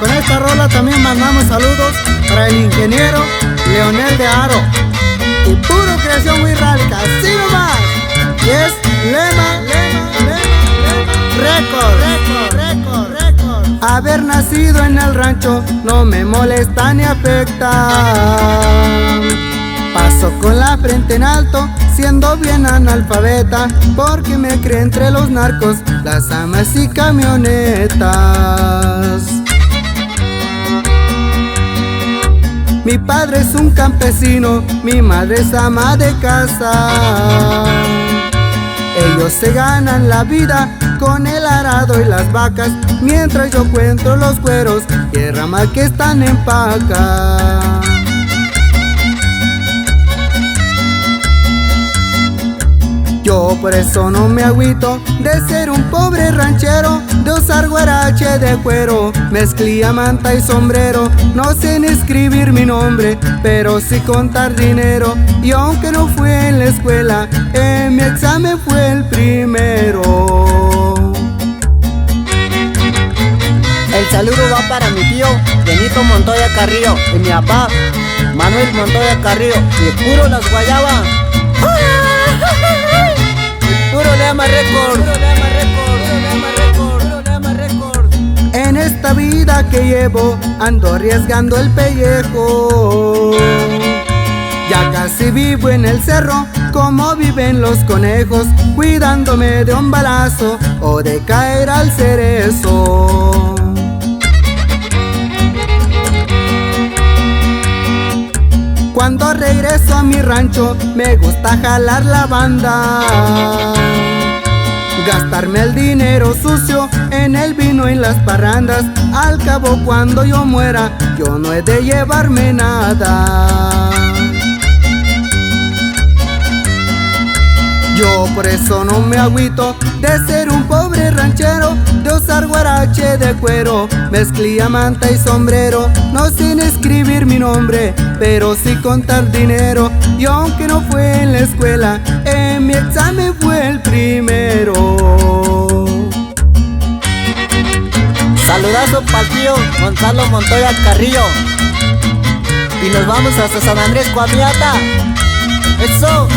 Con esta rola también mandamos saludos para el ingeniero Leonel de Aro. Y puro creación muy radical, así nomás. Y es Lema Record. Haber nacido en el rancho no me molesta ni afecta. Paso con la frente en alto, siendo bien analfabeta, porque me crié entre los narcos, las amas y camionetas. Mi padre es un campesino, mi madre es ama de casa. Ellos se ganan la vida con el arado y las vacas, mientras yo cuento los cueros y el ramal que están en paca. Yo por eso no me agüito de ser un pobre ranchero, de usar guarache de cuero, mezclilla, manta y sombrero. No sé ni escribir mi nombre, pero sí contar dinero. Y aunque no fui en la escuela, en mi examen fue el primero. El saludo va para mi tío Benito Montoya Carrillo y mi papá Manuel Montoya Carrillo, y puro las guayaba. Puro Lema Record. En esta vida que llevo ando arriesgando el pellejo. Ya casi vivo en el cerro como viven los conejos, cuidándome de un balazo o de caer al cerezo. Cuando regreso a mi rancho me gusta jalar la banda, gastarme el dinero sucio en el vino y las parrandas. Al cabo cuando yo muera yo no he de llevarme nada. Yo por eso no me agüito de ser un pobre ranchero, de usar guarache de cuero, mezclilla, manta y sombrero. No sin escribir mi nombre, pero sí contar dinero. Y aunque no fue en la escuela, en mi examen fue el primero. Saludazo pa'l tío Gonzalo Montoya Carrillo. Y nos vamos hasta San Andrés, Coahuila. Eso.